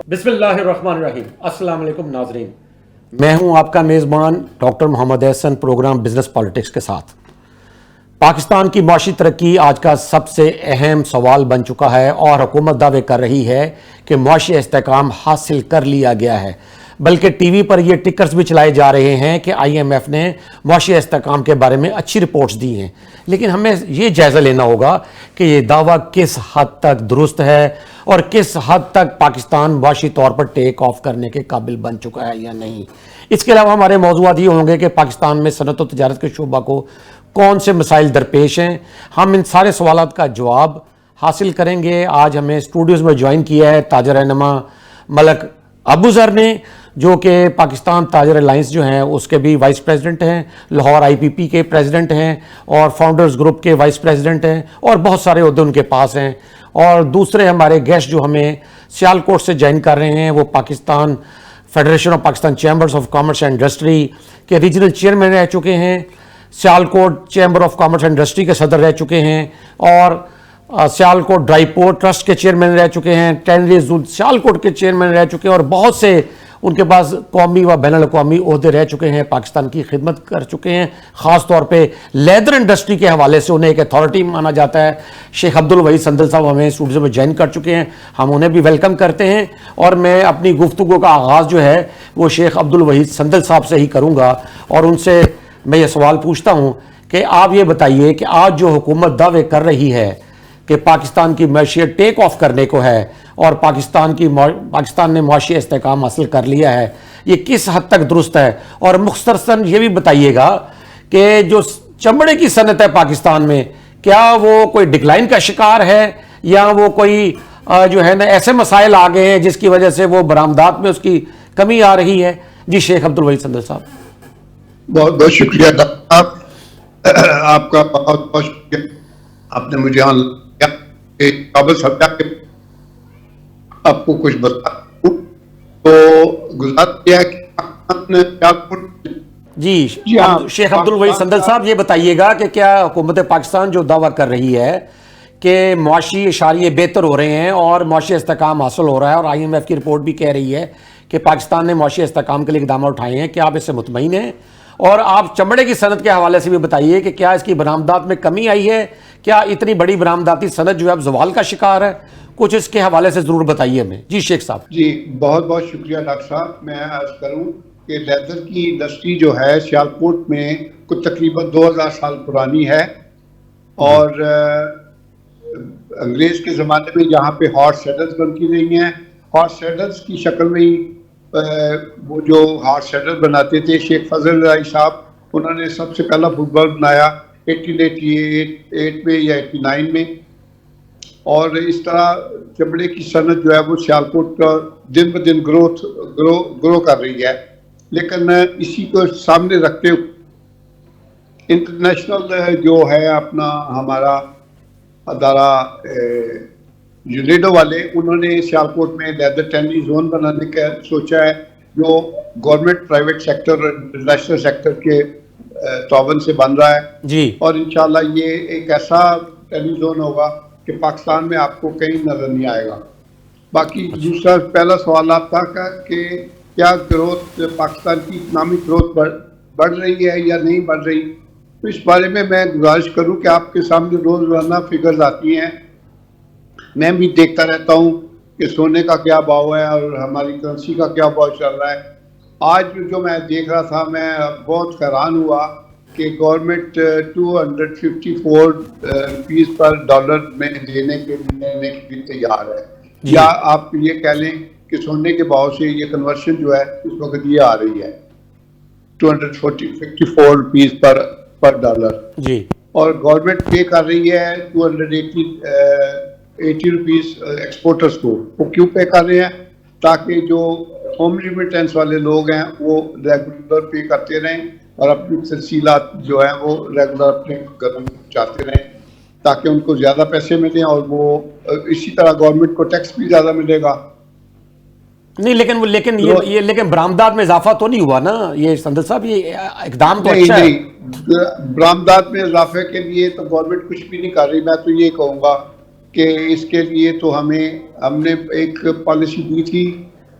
بسم اللہ الرحمن الرحیم۔ السلام علیکم ناظرین، میں ہوں آپ کا میزبان doctor Muhammad Ahsan, programme business politics کے ساتھ۔ پاکستان کی معاشی ترقی آج کا سب سے اہم سوال بن چکا ہے اور حکومت دعوے کر رہی ہے کہ معاشی استحکام حاصل کر لیا گیا ہے، بلکہ ٹی وی پر یہ ٹکرز بھی چلائے جا رہے ہیں کہ آئی ایم ایف نے معاشی استحکام کے بارے میں اچھی رپورٹس دی ہیں، لیکن ہمیں یہ جائزہ لینا ہوگا کہ یہ دعویٰ کس حد تک درست ہے اور کس حد تک پاکستان معاشی طور پر ٹیک آف کرنے کے قابل بن چکا ہے یا نہیں۔ اس کے علاوہ ہمارے موضوعات یہ ہوں گے کہ پاکستان میں صنعت و تجارت کے شعبہ کو کون سے مسائل درپیش ہیں، ہم ان سارے سوالات کا جواب حاصل کریں گے۔ آج ہمیں اسٹوڈیوز میں جوائن کیا ہے تاجر رہنما ملک ابو ذر نے، جو کہ پاکستان تاجر الائنس جو ہیں اس کے بھی وائس پریزیڈنٹ ہیں، لاہور آئی پی پی کے پریزیڈنٹ ہیں اور فاؤنڈرز گروپ کے وائس پریزیڈنٹ ہیں، اور بہت سارے عہدے ان کے پاس ہیں۔ اور دوسرے ہمارے گیسٹ جو ہمیں سیالکوٹ سے جوائن کر رہے ہیں وہ Pakistan federation of Pakistan chambers of commerce and industry کے ریجنل چیئرمین رہ چکے ہیں، Sialkot chamber of commerce and industry کے صدر رہ چکے ہیں، اور سیالکوٹ ڈرائی پورٹ ٹرسٹ کے چیئرمین رہ چکے ہیں، ٹینری زون سیالکوٹ کے چیئرمین رہ چکے ہیں، اور بہت سے ان کے پاس قومی و بین الاقوامی عہدے رہ چکے ہیں، پاکستان کی خدمت کر چکے ہیں۔ خاص طور پہ لیدر انڈسٹری کے حوالے سے انہیں ایک اتھارٹی مانا جاتا ہے۔ شیخ عبدالوحید سندل صاحب ہمیں اسٹوڈیو میں جوائن کر چکے ہیں، ہم انہیں بھی ویلکم کرتے ہیں، اور میں اپنی گفتگو کا آغاز جو ہے وہ شیخ عبدالوحید سندل صاحب سے ہی کروں گا، اور ان سے میں یہ سوال پوچھتا ہوں کہ آپ یہ بتائیے کہ آج جو حکومت دعوے کر رہی ہے کہ پاکستان کی معیشت ٹیک آف کرنے کو ہے اور پاکستان نے معاشی استحکام حاصل کر لیا ہے، یہ کس حد تک درست ہے؟ اور مختصراً یہ بھی بتائیے گا کہ جو چمڑے کی صنعت ہے پاکستان میں، کیا وہ کوئی ڈکلائن کا شکار ہے یا وہ کوئی جو ہے نا ایسے مسائل آ گئے ہیں جس کی وجہ سے وہ برآمدات میں اس کی کمی آ رہی ہے؟ جی شیخ عبدالوحید سندل صاحب۔ بہت بہت شکریہ ڈاکٹر صاحب، آپ کا بہت بہت شکریہ، آپ نے مجھے قابل سمجھا کہ آپ کو کچھ بتا تو گزارش کیا کہ جی شیخ عبدالوحید سندل صاحب یہ بتائیے گا کہ کیا حکومت پاکستان جو دعویٰ کر رہی ہے کہ معاشی اشاریے بہتر ہو رہے ہیں اور معاشی استحکام حاصل ہو رہا ہے، اور آئی ایم ایف کی رپورٹ بھی کہہ رہی ہے کہ پاکستان نے معاشی استحکام کے لیے اقدامات اٹھائے ہیں، کیا آپ اس سے مطمئن ہیں؟ اور آپ چمڑے کی صنعت کے حوالے سے بھی بتائیے کہ کیا اس کی برآمدات میں کمی آئی ہے؟ کیا اتنی بڑی برآمداتی صنعت جو ہے اب زوال کا شکار ہے؟ کچھ اس کے حوالے سے ضرور بتائیے ہمیں۔ جی شیخ صاحب۔ جی بہت بہت شکریہ ڈاکٹر صاحب، میں عرض کروں کہ لیدر کی انڈسٹری جو ہے سیالکوٹ میں کچھ تقریباً 2000 سال پرانی ہے، اور انگریز کے زمانے میں یہاں پہ ہارس سیڈلز بنتی رہی ہیں۔ ہارس سیڈلز کی شکل میں ہی وہ جو ہارس سیڈل بناتے تھے شیخ فضل رائی صاحب، انہوں نے سب سے پہلا فٹ بال بنایا 1888 میں یا 89 میں، اور اس طرح چمڑے کی صنعت جو ہے وہ سیالکوٹ کا دن بہ دن گرو کر رہی ہے۔ لیکن اسی کو سامنے رکھتے ہوئے انٹرنیشنل جو ہے اپنا ہمارا ادارہ یونیڈو والے، انہوں نے سیالکوٹ میں لیدر ٹینری زون بنانے کا سوچا ہے، جو گورنمنٹ پرائیویٹ سیکٹر اور انٹرنیشنل سیکٹر کے تعاون سے بن رہا ہے جی، اور انشاءاللہ یہ ایک ایسا ٹینری زون ہوگا کہ پاکستان میں آپ کو کہیں نظر نہیں آئے گا۔ باقی دوسرا پہلا سوال آپ تھا کہ کیا گروتھ پاکستان کی اکنامک گروتھ بڑھ رہی ہے یا نہیں بڑھ رہی، تو اس بارے میں گزارش کروں کہ آپ کے سامنے روزانہ فگرز آتی ہیں، میں بھی دیکھتا رہتا ہوں کہ سونے کا کیا بھاؤ ہے اور ہماری کرنسی کا کیا بھاؤ چل رہا ہے۔ آج جو میں دیکھ رہا تھا میں بہت حیران ہوا کہ گورنمنٹ 254 روپیز پر ڈالر میں دینے کے لیے تیار ہے، یا آپ یہ کہہ لیں کہ سونے کے بھاؤ سے یہ کنورشن جو ہے اس وقت یہ آ رہی ہے 254 روپیز پر ڈالر جی، اور گورنمنٹ پے کر رہی ہے 280 روپیز ایکسپورٹرز کو۔ وہ کیوں پے کر رہے ہیں؟ تاکہ جو ہوم ریمیٹنس والے لوگ ہیں وہ ریگولر پے کرتے رہیں اور اپنی ترسیلات جو ہیں وہ ریگولر اپنے گھروں میں پہنچاتے رہیں، تاکہ ان کو زیادہ پیسے ملیں، اور وہ اسی طرح گورنمنٹ کو ٹیکس بھی زیادہ ملے گا۔ نہیں لیکن برآمدات میں اضافہ تو نہیں ہوا نا یہ سندل صاحب، یہ اقدام تو اچھا ہے۔ نہیں، برآمدات میں اضافے کے لیے تو گورنمنٹ کچھ بھی نہیں کر رہی۔ میں تو یہ کہوں گا کہ اس کے لیے تو ہم نے ایک پالیسی دی تھی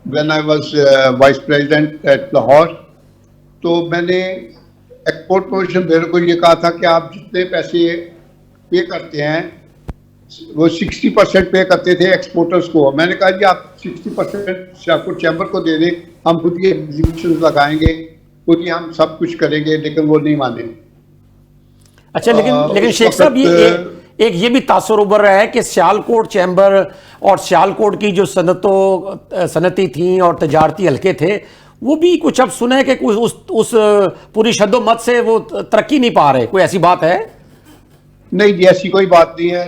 when I was vice president at Lahore, تو میں نے ایکسپورٹ پروموشن بیورو کو یہ کہا تھا کہ آپ جتنے پیسے پے کرتے ہیں وہ 60% پے کرتے تھے ایکسپورٹرز کو. میں نے کہا جی آپ 60% شاہپور چیمبر کو دے دیں, ہم خود ہی ایگزیبیشن لگائیں گے, خود ہی ہم سب کچھ کریں گے, لیکن وہ نہیں مانے. اچھا لیکن شیخ صاحب یہ بھی تاثر ابھر رہا ہے کہ سیالکوٹ چیمبر اور سیالکوٹ کی جو صنعتی تھیں اور تجارتی حلقے تھے وہ بھی کچھ اب سنا ہے کہ اس پوری شد و مت سے وہ ترقی نہیں پا رہے, کوئی ایسی بات ہے؟ نہیں جی ایسی کوئی بات نہیں ہے.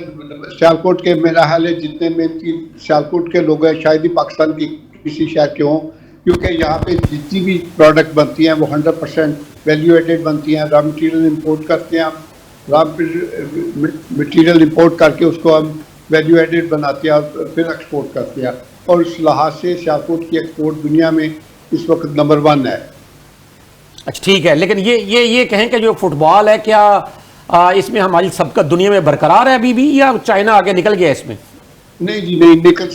سیالکوٹ کے میرا حال ہے جتنے محنتی سیالکوٹ کے لوگ ہیں شاید ہی پاکستان کی کسی شہر کے ہوں, کیونکہ یہاں پہ جتنی بھی پروڈکٹ بنتی ہیں وہ 100% ویلیو ایڈیڈ بنتی ہیں. را مٹیریل امپورٹ کرتے ہیں ہم, را مٹیریل امپورٹ کر کے اس کو ہم ویلیو ایڈیڈ بناتے ہیں اور پھر ایکسپورٹ کرتے ہیں, اور اس لحاظ سے سیالکوٹ کی ایکسپورٹ دنیا میں اس وقت نمبر 1 ہے. اچھا ٹھیک ہے, لیکن یہ کہیں کہ جو فٹ بال ہے کیا اس میں ہماری سبقت دنیا میں برقرار ہے ابھی بھی, یا چائنا آگے نکل گیا اس میں؟ نہیں جی نہیں نکل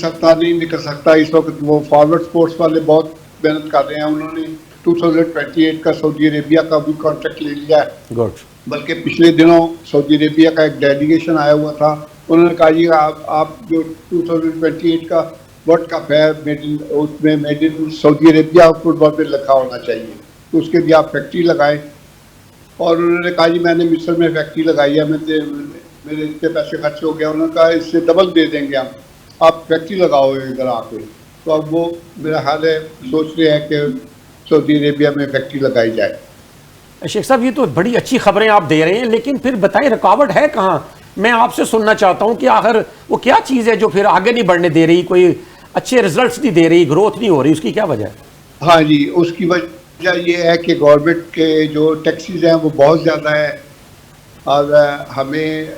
سکتا. اس وقت وہ فارورڈ سپورٹس والے بہت محنت کر رہے ہیں. انہوں نے 2028 کا سعودی عربیہ کا بھی کانٹریکٹ لے لیا ہے. گڈ. بلکہ پچھلے دنوں سعودی عربیہ کا ایک ڈیلیگیشن آیا ہوا تھا, انہوں نے کہا جی آپ جو 2028 کا ورلڈ کپ ہے اس میں made in Saudi Arabia football پہ لکھا ہونا چاہیے, تو اس کے لیے آپ فیکٹری لگائیں. اور انہوں نے کہا جی میں نے مصر میں فیکٹری لگائی ہے, میرے اتنے پیسے خرچ ہو گیا. انہوں نے کہا اس سے ڈبل دے دیں گے ہم, آپ فیکٹری لگاؤ ادھر آ کے. تو اب وہ میرا حال ہے سوچ رہے ہیں کہ سعودی عربیہ میں فیکٹری لگائی جائے. شیخ صاحب یہ تو بڑی اچھی خبریں آپ دے رہے ہیں, لیکن پھر بتائیں رکاوٹ ہے کہاں؟ میں آپ سے سننا چاہتا ہوں کہ آخر وہ کیا چیز ہے جو پھر آگے نہیں بڑھنے دے رہی, کوئی اچھے ریزلٹس نہیں دے رہی, گروتھ نہیں ہو رہی, اس کی کیا وجہ ہے؟ ہاں جی اس کی وجہ یہ ہے کہ گورنمنٹ کے جو ٹیکسیز ہیں وہ بہت زیادہ ہے, اور ہمیں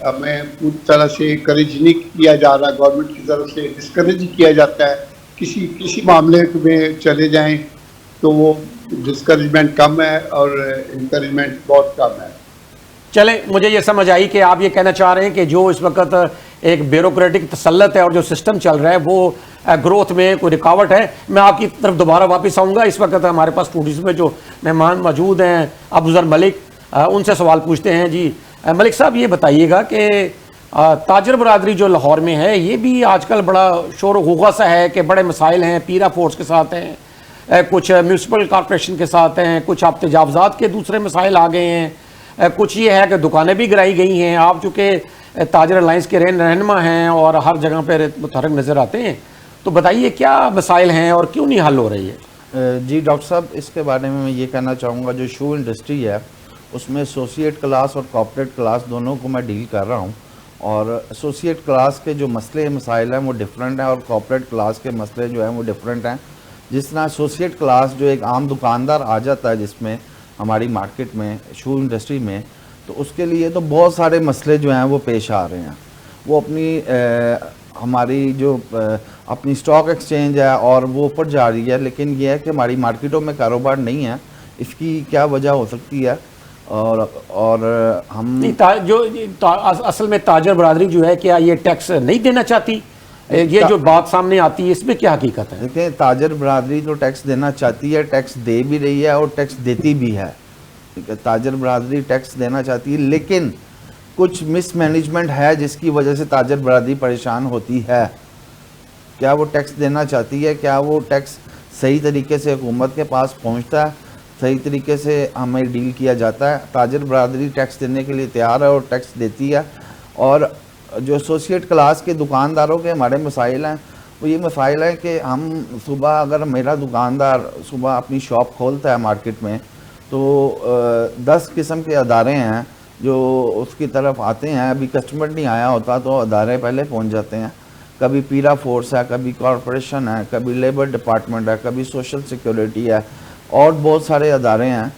پوری طرح سے انکریج نہیں کیا جا رہا. گورنمنٹ کی طرف سے ڈسکریج کیا جاتا ہے. کسی معاملے میں چلے جائیں تو وہ ڈسکریجمنٹ کم ہے اور انکریجمنٹ بہت کم ہے. چلیں مجھے یہ سمجھ آئی کہ آپ یہ کہنا چاہ رہے ہیں کہ جو اس وقت ایک بیوروکریٹک تسلط ہے اور جو سسٹم چل رہا ہے وہ گروتھ میں کوئی رکاوٹ ہے. میں آپ کی طرف دوبارہ واپس آؤں گا. اس وقت ہمارے پاس اسٹوڈیوز میں جو مہمان موجود ہیں ابوذر ملک, ان سے سوال پوچھتے ہیں. جی ملک صاحب یہ بتائیے گا کہ تاجر برادری جو لاہور میں ہے یہ بھی آج کل بڑا شور و غوغا سا ہے کہ بڑے مسائل ہیں, پیرا فورس کے ساتھ ہیں, کچھ میونسپل کارپوریشن کے ساتھ ہیں, کچھ آپ تجاوزات کے دوسرے مسائل آ گئے ہیں, کچھ یہ ہے کہ دکانیں بھی گرائی گئی ہیں. آپ چونکہ تاجر الائنس کے رہنما ہیں اور ہر جگہ پہ متحرک نظر آتے ہیں, تو بتائیے کیا مسائل ہیں اور کیوں نہیں حل ہو رہی ہے؟ جی ڈاکٹر صاحب اس کے بارے میں یہ کہنا چاہوں گا, جو شو انڈسٹری ہے اس میں ایسوسیٹ کلاس اور کارپوریٹ کلاس دونوں کو میں ڈیل کر رہا ہوں, اور ایسوسیٹ کلاس کے جو مسائل ہیں وہ ڈیفرنٹ ہیں اور کارپوریٹ کلاس کے مسئلے جو ہیں وہ ڈیفرنٹ ہیں. جس طرح ایسوسیٹ کلاس جو ایک عام دکاندار آ جاتا ہے جس میں ہماری مارکیٹ میں شو انڈسٹری میں, تو اس کے لیے تو بہت سارے مسئلے جو ہیں وہ پیش آ رہے ہیں. وہ ہماری جو اپنی سٹاک ایکسچینج ہے اور وہ اوپر جا رہی ہے, لیکن یہ ہے کہ ہماری مارکیٹوں میں کاروبار نہیں ہے. اس کی کیا وجہ ہو سکتی ہے؟ اور ہم جو اصل میں تاجر برادری جو ہے کیا یہ ٹیکس نہیں دینا چاہتی؟ یہ جو بات سامنے آتی ہے اس میں کیا حقیقت ہے؟ دیکھیں تاجر برادری تو ٹیکس دینا چاہتی ہے, ٹیکس دے بھی رہی ہے اور ٹیکس دیتی بھی ہے. ٹھیک ہے, تاجر برادری ٹیکس دینا چاہتی ہے, لیکن کچھ مس مینجمنٹ ہے جس کی وجہ سے تاجر برادری پریشان ہوتی ہے. کیا وہ ٹیکس دینا چاہتی ہے؟ کیا وہ ٹیکس صحیح طریقے سے حکومت کے پاس پہنچتا ہے؟ صحیح طریقے سے ہمیں ڈیل کیا جاتا ہے؟ تاجر برادری ٹیکس دینے کے لیے تیار ہے اور ٹیکس دیتی ہے. اور جو ایسوسیٹ کلاس کے دکانداروں کے ہمارے مسائل ہیں وہ یہ مسائل ہیں کہ ہم صبح, اگر میرا دکاندار صبح اپنی شاپ کھولتا ہے مارکیٹ میں, تو 10 قسم کے ادارے ہیں جو اس کی طرف آتے ہیں. ابھی کسٹمر نہیں آیا ہوتا تو ادارے پہلے پہنچ جاتے ہیں. کبھی پیرا فورس ہے, کبھی کارپوریشن ہے, کبھی لیبر ڈپارٹمنٹ ہے, کبھی سوشل سیکیورٹی ہے, اور بہت سارے ادارے ہیں.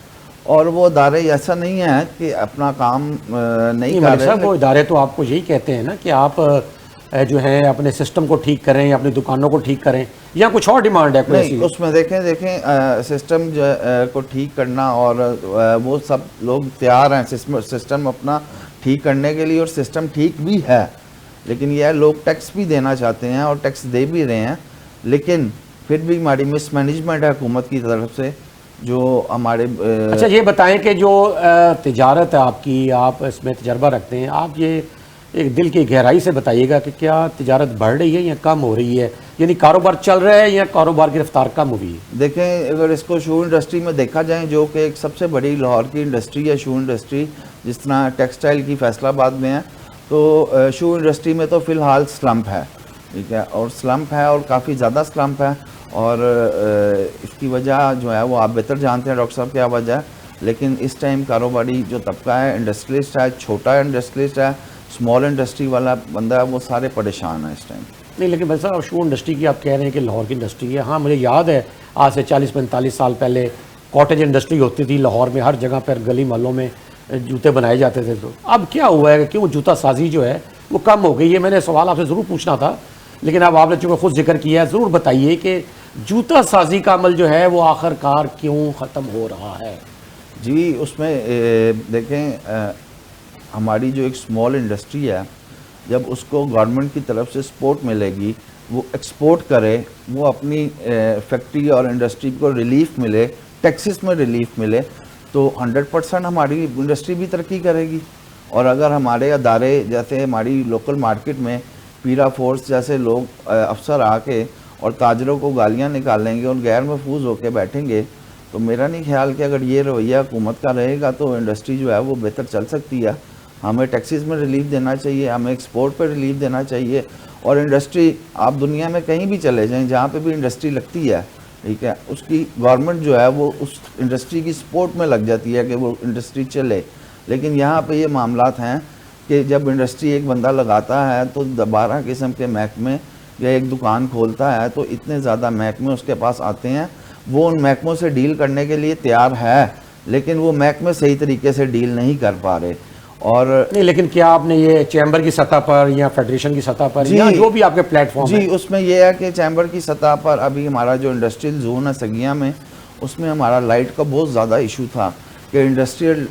اور وہ ادارے ایسا نہیں ہے کہ اپنا کام نہیں کر رہے. وہ ادارے تو آپ کو یہی کہتے ہیں نا کہ آپ جو ہے اپنے سسٹم کو ٹھیک کریں, اپنی دکانوں کو ٹھیک کریں, یا کچھ اور ڈیمانڈ ہے کوئی ایسی؟ اس میں دیکھیں سسٹم کو ٹھیک کرنا, اور وہ سب لوگ تیار ہیں سسٹم اپنا ٹھیک کرنے کے لیے, اور سسٹم ٹھیک بھی ہے. لیکن یہ لوگ ٹیکس بھی دینا چاہتے ہیں اور ٹیکس دے بھی رہے ہیں, لیکن پھر بھی ہماری مس مینجمنٹ ہے حکومت کی طرف سے جو ہمارے اچھا یہ بتائیں کہ جو تجارت ہے آپ کی، آپ اس میں تجربہ رکھتے ہیں، آپ یہ ایک دل کی گہرائی سے بتائیے گا کہ کیا تجارت بڑھ رہی ہے یا کم ہو رہی ہے، یعنی کاروبار چل رہا ہے یا کاروبار کی رفتار کم ہوئی ہے؟ دیکھیں اگر اس کو شو انڈسٹری میں دیکھا جائے جو کہ ایک سب سے بڑی لاہور کی انڈسٹری ہے شو انڈسٹری، جس طرح ٹیکسٹائل کی فیصل آباد میں ہے، تو شو انڈسٹری میں تو فی الحال سلمپ ہے، ٹھیک ہے، اور سلمپ ہے اور کافی زیادہ سلمپ ہے، اور اس کی وجہ جو ہے وہ آپ بہتر جانتے ہیں ڈاکٹر صاحب کیا وجہ ہے، لیکن اس ٹائم کاروباری جو طبقہ ہے، انڈسٹریلسٹ ہے، چھوٹا انڈسٹریلسٹ ہے، اسمال انڈسٹری والا بندہ ہے، وہ سارے پریشان ہیں اس ٹائم۔ نہیں لیکن بھائی صاحب شو انڈسٹری کی آپ کہہ رہے ہیں کہ لاہور کی انڈسٹری ہے، ہاں مجھے یاد ہے آج سے 40-45 سال پہلے کاٹیج انڈسٹری ہوتی تھی لاہور میں، ہر جگہ پر گلی محلوں میں جوتے بنائے جاتے تھے، تو اب کیا ہوا ہے کہ وہ جوتا سازی جو ہے وہ کم ہو گئی ہے؟ میں نے سوال آپ سے ضرور پوچھنا تھا، لیکن اب آپ نے چونکہ خود ذکر کیا ہے، ضرور بتائیے کہ جوتا سازی کا عمل جو ہے وہ آخر کار کیوں ختم ہو رہا ہے؟ جی اس میں دیکھیں ہماری جو ایک اسمال انڈسٹری ہے، جب اس کو گورنمنٹ کی طرف سے سپورٹ ملے گی، وہ ایکسپورٹ کرے، وہ اپنی فیکٹری اور انڈسٹری کو ریلیف ملے، ٹیکسز میں ریلیف ملے، تو 100% ہماری انڈسٹری بھی ترقی کرے گی۔ اور اگر ہمارے ادارے جیسے ہماری لوکل مارکیٹ میں پیرا فورس جیسے لوگ افسر آ کے اور تاجروں کو گالیاں نکالیں گے اور غیر محفوظ ہو کے بیٹھیں گے، تو میرا نہیں خیال کہ اگر یہ رویہ حکومت کا رہے گا تو انڈسٹری جو ہے وہ بہتر چل سکتی ہے۔ ہمیں ٹیکسز میں ریلیف دینا چاہیے، ہمیں ایکسپورٹ پہ ریلیف دینا چاہیے، اور انڈسٹری آپ دنیا میں کہیں بھی چلے جائیں جہاں پہ بھی انڈسٹری لگتی ہے، ٹھیک ہے، اس کی گورنمنٹ جو ہے وہ اس انڈسٹری کی سپورٹ میں لگ جاتی ہے کہ وہ انڈسٹری چلے۔ لیکن یہاں پہ یہ معاملات ہیں کہ جب انڈسٹری ایک بندہ لگاتا ہے تو 12 قسم کے محکمے، یا ایک دکان کھولتا ہے تو اتنے زیادہ محکمے اس کے پاس آتے ہیں، وہ ان محکموں سے ڈیل کرنے کے لیے تیار ہے، لیکن وہ محکمے صحیح طریقے سے ڈیل نہیں کر پا رہے۔ اور نہیں لیکن کیا آپ نے یہ چیمبر کی سطح پر یا فیڈریشن کی سطح پر یا جو بھی آپ کے پلیٹ فارم جی اس میں یہ ہے کہ چیمبر کی سطح پر ابھی ہمارا جو انڈسٹریل زون ہے سگیاں میں، اس میں ہمارا لائٹ کا بہت زیادہ ایشو تھا کہ انڈسٹریل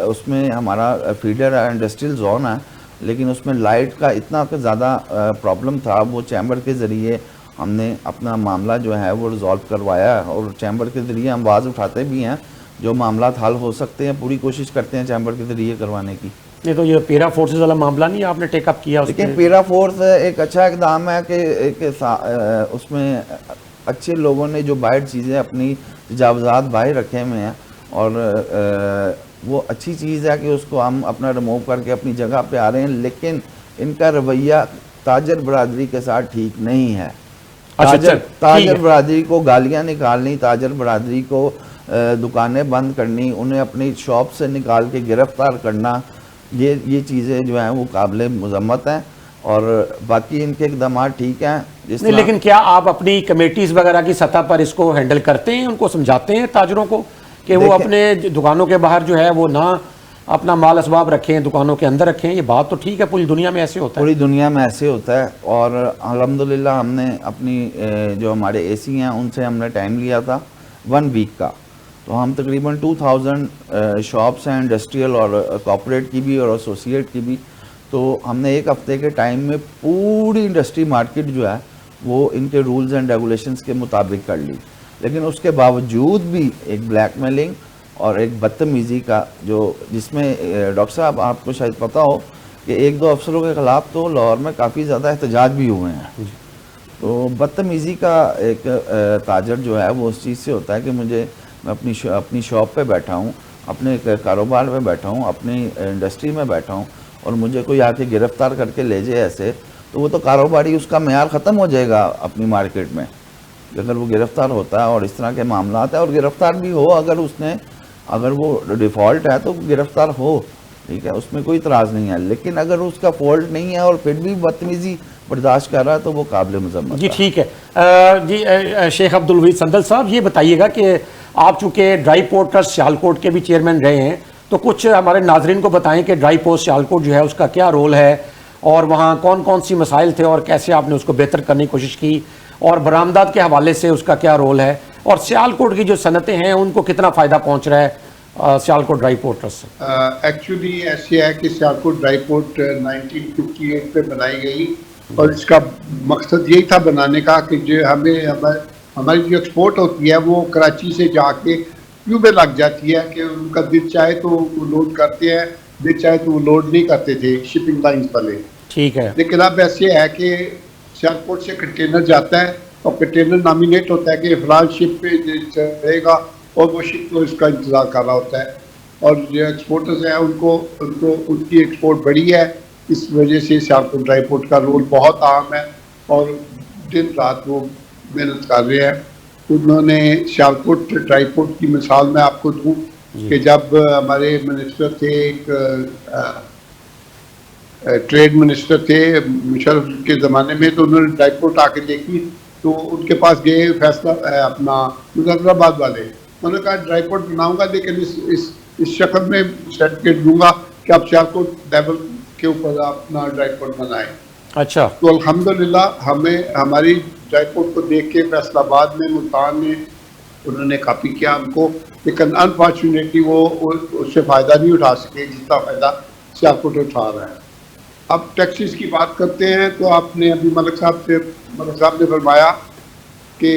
اس میں ہمارا فیڈر ہے، انڈسٹریل زون ہے، لیکن اس میں لائٹ کا اتنا زیادہ پرابلم تھا، وہ چیمبر کے ذریعے ہم نے اپنا معاملہ جو ہے وہ ریزالو کروایا، اور چیمبر کے ذریعے ہم آواز اٹھاتے بھی ہیں، جو معاملات حل ہو سکتے ہیں پوری کوشش کرتے ہیں چیمبر کے ذریعے کروانے کی۔ نہیں تو یہ پیرا فورسز والا معاملہ نہیں آپ نے ٹیک اپ کیا؟ لیکن پیرا فورس ایک اچھا اقدام ہے کہ اس میں اچھے لوگوں نے جو باہر چیزیں اپنی تجاوزات باہر رکھے ہوئے ہیں، اور وہ اچھی چیز ہے کہ اس کو ہم اپنا ریموو کر کے اپنی جگہ پہ آ رہے ہیں، لیکن ان کا رویہ تاجر برادری کے ساتھ ٹھیک نہیں ہے۔ تاجر برادری کو گالیاں نکالنی، تاجر برادری کو دکانیں بند کرنی، انہیں اپنی شاپ سے نکال کے گرفتار کرنا، یہ چیزیں جو ہیں وہ قابل مذمت ہیں، اور باقی ان کے اقدامات ٹھیک ہیں۔ نہیں لیکن کیا آپ اپنی کمیٹیز وغیرہ کی سطح پر اس کو ہینڈل کرتے ہیں، ان کو سمجھاتے ہیں تاجروں کو کہ وہ اپنے دکانوں کے باہر جو ہے وہ نہ اپنا مال اسباب رکھیں، دکانوں کے اندر رکھیں؟ یہ بات تو ٹھیک ہے، پوری دنیا میں ایسے ہوتا ہے، پوری دنیا میں ایسے ہوتا ہے، اور الحمدللہ ہم نے اپنی جو ہمارے اے سی ہیں ان سے ہم نے ٹائم لیا تھا 1 ویک کا، تو ہم تقریباً 2000 شاپس ہیں انڈسٹریل اور کارپوریٹ کی بھی اور ایسوسیٹ کی بھی، تو ہم نے 1 ہفتے کے ٹائم میں پوری انڈسٹری مارکیٹ جو ہے وہ ان کے رولز اینڈ ریگولیشنز کے مطابق کر لی۔ لیکن اس کے باوجود بھی ایک بلیک میلنگ اور ایک بدتمیزی کا جس میں ڈاکٹر صاحب آپ کو شاید پتہ ہو کہ 1-2 افسروں کے خلاف تو لاہور میں کافی زیادہ احتجاج بھی ہوئے ہیں۔ تو بدتمیزی کا ایک تاجر جو ہے وہ اس چیز سے ہوتا ہے کہ میں اپنی شاپ پہ بیٹھا ہوں، اپنے کاروبار میں بیٹھا ہوں، اپنی انڈسٹری میں بیٹھا ہوں، اور مجھے کوئی آ کے گرفتار کر کے لے جائے ایسے، تو وہ تو کاروباری اس کا معیار ختم ہو جائے گا اپنی مارکیٹ میں، اگر وہ گرفتار ہوتا ہے اور اس طرح کے معاملات ہیں، اور گرفتار بھی ہو اگر وہ ڈیفالٹ ہے تو گرفتار ہو، ٹھیک ہے، اس میں کوئی اعتراض نہیں ہے، لیکن اگر اس کا فالٹ نہیں ہے اور پھر بھی بدتمیزی برداشت کر رہا ہے تو وہ قابل مذمت۔ جی ٹھیک ہے۔ جی شیخ عبدالوحید سندل صاحب، یہ بتائیے گا کہ آپ چونکہ ڈرائی پورٹ ٹرسٹ سیالکوٹ کے بھی چیئرمین رہے ہیں، تو کچھ ہمارے ناظرین کو بتائیں کہ ڈرائی پورٹ سیالکوٹ جو ہے اس کا کیا رول ہے، اور وہاں کون کون سی مسائل تھے اور کیسے آپ نے اس کو بہتر کرنے کی کوشش کی، اور برآمدات کے حوالے سے اس کا کیا رول ہے، اور سیالکوٹ کی جو صنعتیں ہیں ان کو کتنا فائدہ پہنچ رہا ہے سیالکوٹ ڈرائی پورٹ ٹرسٹ سے؟ ایکچولی ایسے ہے کہ سیالکوٹ ڈرائی پورٹ 1958 پہ بنائی گئی، اور اس کا مقصد یہی تھا بنانے کا کہ جو ہمیں ہماری جو ایکسپورٹ ہوتی ہے وہ کراچی سے جا کے کیوں میں لگ جاتی ہے کہ ان کا دل چاہے تو وہ لوڈ کرتے ہیں, دل چاہے تو وہ لوڈ نہیں کرتے تھے شپنگ لائنز والے. ٹھیک ہے. لیکن اب ایسے ہے کہ سیالکوٹ سے کنٹینر جاتا ہے اور کنٹینر نامینیٹ ہوتا ہے کہ فلاں شپ پہ چلے گا اور وہ شپ کو اس کا انتظار کر رہا ہوتا ہے. اور جو ایکسپورٹرز ہیں ان کی ایکسپورٹ بڑی ہے, اس وجہ سے سیالکوٹ ڈرائی پورٹ کا رول بہت اہم ہے اور دن رات وہ محنت کر رہے ہیں. انہوں نے سیالکوٹ ڈرائی پورٹ کی مثال میں آپ کو دوں کہ جب ہمارے منسٹر تھے, ایک ٹریڈ منسٹر تھے مشرف کے زمانے میں, تو انہوں نے ڈرائی پورٹ آ کے دیکھی تو ان کے پاس گئے فیصلہ اپنا مظفر آباد والے, انہوں نے کہا ڈرائی پورٹ بناؤں گا لیکن اس شکل میں سرٹیفکیٹ دوں گا کہ آپ سیالکوٹ لیول کے اوپر اپنا ڈرائی پورٹ بنائیں. اچھا. تو الحمدللہ ہماری ڈرائی پورٹ کو دیکھ کے فیصل آباد میں, ملتان میں انہوں نے کاپی کیا ہم کو, لیکن انفارچونیٹلی وہ اس سے فائدہ نہیں اٹھا سکے جتنا فائدہ سیالکوٹ اٹھا رہا ہے. اب ٹیکسیز کی بات کرتے ہیں تو آپ نے ابھی ملک صاحب نے فرمایا کہ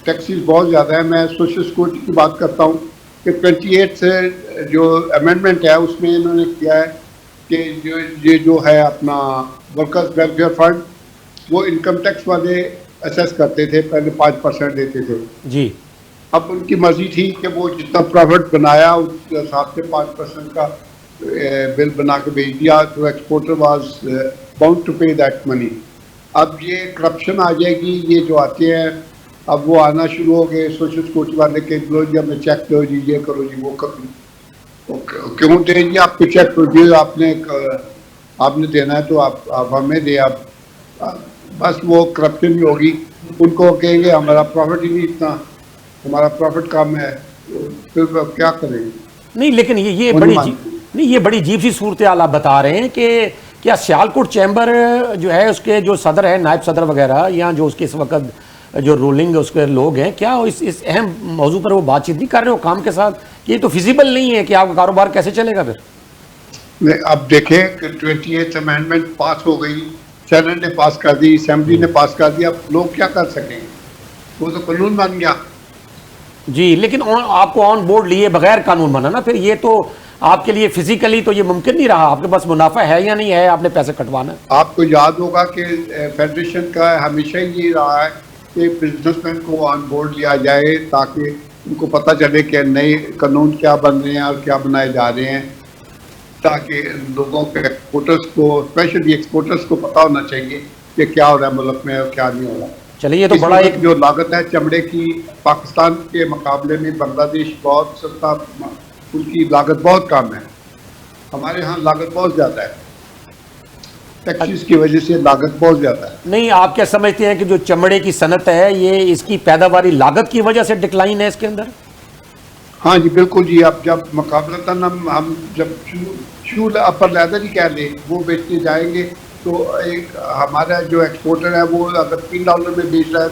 ٹیکسیز بہت زیادہ ہیں. میں سوشل سیکورٹی کی بات کرتا ہوں کہ 28 سے جو امینڈمنٹ ہے اس میں انہوں نے کیا ہے کہ یہ جو ہے اپنا ورکرز ویلفیئر فنڈ وہ انکم ٹیکس والے اسیس کرتے تھے, پہلے 5% دیتے تھے جی. اب ان کی مرضی تھی کہ وہ جتنا پروفٹ بنایا اس حساب سے 5% کا بل بنا کے بھیج دیا, تو exporter was bound to pay that money. اب یہ کرپشن آ جائے گی, یہ جو آتے ہیں اب وہ آنا شروع ہو گئے سوشل سیکورٹی والے کے, لو جی ہمیں چیک دو جی, یہ کرو جی, وہ کرو. کیوں دیں جی آپ کو چیک کرو جی, آپ نے دینا ہے تو آپ ہمیں دیں. آپ بس وہ کرپشن ہی ہوگی. ان کو کہیں گے ہمارا پروفٹ ہی نہیں اتنا, ہمارا پروفٹ کم ہے, پھر کیا کریں گے. نہیں لیکن یہ بڑی عجیب سی صورتحال آپ بتا رہے ہیں کہ کیا سیالکوٹ چیمبر جو ہے اس کے جو صدر ہے, نائب صدر وغیرہ, یا جو اس کے اس وقت جو رولنگ اس کے لوگ ہیں, کیا اس اہم موضوع پر وہ بات چیت نہیں کر رہے ہو کام کے ساتھ؟ یہ تو فیزیبل نہیں ہے کہ آپ کا کاروبار کیسے چلے گا پھر؟ اب دیکھیں کہ 28 امینڈمنٹ پاس ہو گئی, سینٹ نے پاس کر دی, اسمبلی نے پاس کر دیا, اب لوگ کیا کر سکیں گے, وہ تو قانون بن گیا. جی لیکن آپ کو آن بورڈ لیے بغیر قانون بنا نا, پھر یہ تو آپ کے لیے فزیکلی تو یہ ممکن نہیں رہا. آپ کے پاس منافع ہے یا نہیں ہے, آپ نے پیسے کٹوانا ہے. آپ کو یاد ہوگا کہ فیڈریشن کا ہمیشہ ہی یہ رہا ہے کہ بزنس مین کو آن بورڈ لیا جائے تاکہ ان کو پتہ چلے کہ نئے قانون کیا بن رہے ہیں اور کیا بنائے جا رہے ہیں, تاکہ لوگوں کے ایکسپورٹرز کو, اسپیشلی ایکسپورٹرز کو پتہ ہونا چاہیے کہ کیا ہو رہا ہے ملک میں اور کیا نہیں ہو رہا. چلیے یہ تو بڑا ایک جو لاگت ہے چمڑے کی پاکستان کے مقابلے میں بنگلہ دیش بہت سستا, ان کی لاگت بہت کم ہے, ہمارے ہاں لاگت بہت زیادہ ہے, ٹیکسیز کی وجہ سے لاگت بہت زیادہ ہے. نہیں, آپ کیا سمجھتے ہیں کہ جو چمڑے کی صنعت ہے یہ اس کی پیداواری لاگت کی وجہ سے ڈکلائن ہے اس کے اندر؟ ہاں جی بالکل جی. اب جب مقابلتاً ہم جب شول اپر لیدر ہی کہہ لیں وہ بیچنے جائیں گے تو ایک ہمارا جو ایکسپورٹر ہے وہ اگر $3 میں بیچ رہا ہے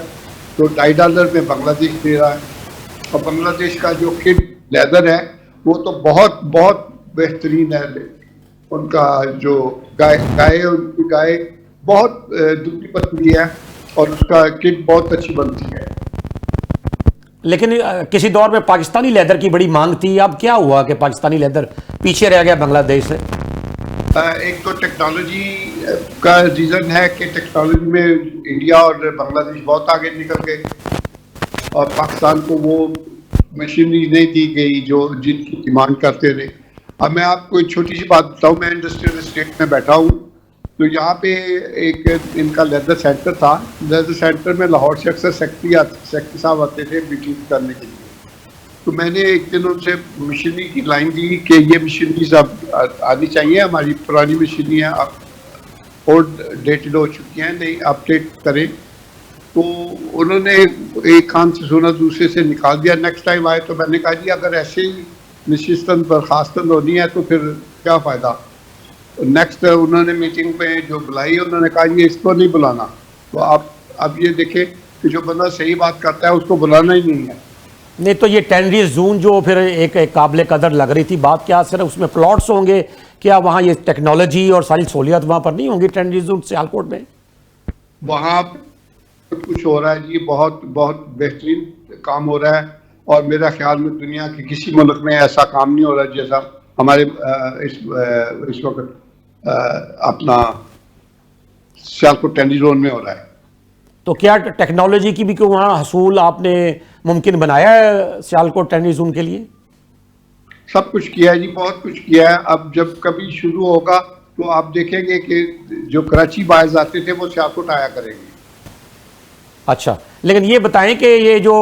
تو $2.5 میں بنگلہ دیش دے رہا ہے. اور بنگلہ دیش کا جو کڈ لیدر ہے وہ تو بہت بہت بہترین ہے. ان کا جو گائے ان کی گائے بہت دبلی پتلی ہے اور اس کا کڈ بہت اچھی بنتی ہے. لیکن کسی دور میں پاکستانی لیدر کی بڑی مانگ تھی, اب کیا ہوا کہ پاکستانی لیدر پیچھے رہ گیا بنگلہ دیش سے؟ ایک تو ٹیکنالوجی کا ریزن ہے کہ ٹیکنالوجی میں انڈیا اور بنگلہ دیش بہت آگے نکل گئے اور پاکستان کو وہ مشینری نہیں دی گئی جو جن کی ڈیمانڈ کرتے تھے. اب میں آپ کو ایک چھوٹی سی بات بتاؤں, میں انڈسٹریل اسٹیٹ میں بیٹھا ہوں تو یہاں پہ ایک ان کا لیدر سینٹر تھا. لیدر سینٹر میں لاہور سے اکثر سیکٹری صاحب آتے تھے میٹنگ کرنے کے لیے. تو میں نے ایک دن ان سے مشینری کی لائن دی کہ یہ مشینریز اب آنی چاہیے, ہماری پرانی مشینری ہیں اب اولڈ ڈیٹڈ ہو چکی ہیں, نہیں اپڈیٹ کریں. تو انہوں نے ایک کان سے سنا دوسرے سے نکال دیا. نیکسٹ ٹائم آئے تو میں نے کہا جی اگر ایسے ہی نشستن برخاستن ہونی ہے تو پھر کیا فائدہ. نیکسٹ انہوں نے میٹنگ پہ جو بلائی انہوں نے کہا یہ اس کو نہیں بلانا. تو اب یہ دیکھیں کہ جو بندہ صحیح بات کرتا ہے اس کو بلانا ہی نہیں ہے. نہیں تو یہ ٹینری زون جو پھر ایک قابل قدر لگ رہی تھی بات, کیا صرف اس میں پلاٹس ہوں گے, کیا وہاں یہ ٹیکنالوجی اور ساری سہولیات وہاں پر نہیں ہوں گی ٹینری زون سیالکوٹ میں؟ وہاں کچھ ہو رہا ہے جی، بہت بہت بہترین کام ہو رہا ہے، اور میرا خیال میں دنیا کے کسی ملک میں ایسا کام نہیں ہو رہا جیسا ہمارے اس وقت اپنا سیالکوٹ ٹینڈی زون میں ہو رہا ہے۔ تو کیا ٹیکنالوجی کی بھی کوئی وہاں حصول آپ نے ممکن بنایا ہے سیالکوٹ ٹینڈی زون کے لیے؟ سب کچھ کیا ہے جی، بہت کچھ کیا ہے۔ اب جب کبھی شروع ہوگا تو آپ دیکھیں گے کہ جو کراچی باعث آتے تھے وہ سیالکوٹ آیا کریں گے۔ اچھا، لیکن یہ بتائیں کہ یہ جو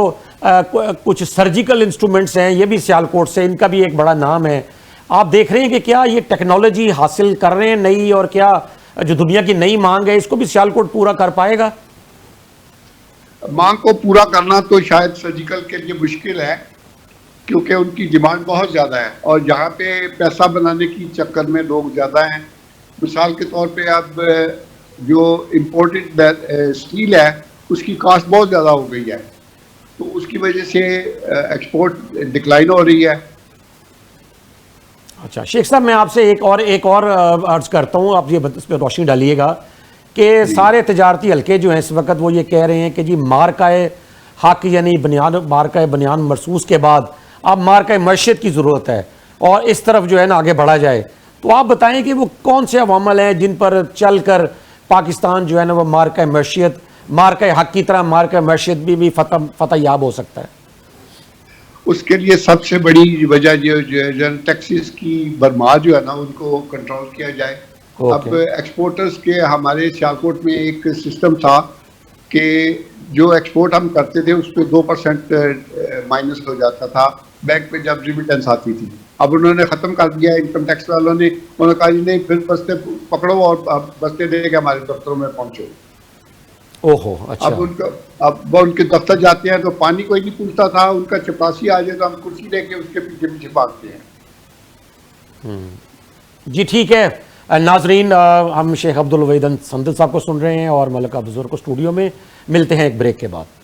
کچھ سرجیکل انسٹرومنٹس ہیں یہ بھی سیالکوٹ سے، ان کا بھی ایک بڑا نام ہے، آپ دیکھ رہے ہیں کہ کیا یہ ٹیکنالوجی حاصل کر رہے ہیں نئی، اور کیا جو دنیا کی نئی مانگ ہے اس کو بھی سیالکوٹ پورا کر پائے گا؟ مانگ کو پورا کرنا تو شاید سرجیکل کے لیے مشکل ہے، کیونکہ ان کی ڈیمانڈ بہت زیادہ ہے، اور جہاں پہ پیسہ بنانے کی چکر میں لوگ زیادہ ہیں۔ مثال کے طور پہ اب جو امپورٹڈ اسٹیل ہے اس کی کاسٹ بہت زیادہ ہو گئی ہے، تو اس کی وجہ سے ایکسپورٹ ڈکلائن ہو رہی ہے۔ اچھا شیخ صاحب، میں آپ سے ایک اور عرض کرتا ہوں، آپ یہ اس پہ روشنی ڈالیے گا کہ سارے تجارتی حلقے جو ہیں اس وقت وہ یہ کہہ رہے ہیں کہ جی مارکہ حق یعنی مارکہ بنیان مرصوص کے بعد اب مارکہ معیشت کی ضرورت ہے، اور اس طرف جو ہے نا آگے بڑھا جائے۔ تو آپ بتائیں کہ وہ کون سے عوامل ہیں جن پر چل کر پاکستان جو ہے نا وہ مارکہ حق کی طرح مارکہ معیشت بھی فتح یاب ہو سکتا ہے؟ اس کے لیے سب سے بڑی وجہ جو ہے ٹیکسز کی برمار جو ہے نا ان کو کنٹرول کیا جائے۔ اب ایکسپورٹرز کے ہمارے سیالکوٹ میں ایک سسٹم تھا کہ جو ایکسپورٹ ہم کرتے تھے اس پہ 2% مائنس ہو جاتا تھا بینک پہ جب ریمیٹنس آتی تھی۔ اب انہوں نے ختم کر دیا، انکم ٹیکس والوں نے، انہوں نے کہا جی نہیں، پھر بستے پکڑو اور بستے دے کے ہمارے دفتروں میں پہنچو۔ اوہو، اچھا۔ اب وہ ان کے دفتر جاتے ہیں تو پانی کوئی نہیں پوچھتا تھا، ان کا چپراسی آ جائے تو ہم کرسی لے کے اس کے پیچھے پیچھے بھاگتے ہیں۔ جی ٹھیک ہے ناظرین، ہم شیخ عبدالوحید سندل صاحب کو سن رہے ہیں اور ملکہ بزرگ کو اسٹوڈیو میں، ملتے ہیں ایک بریک کے بعد۔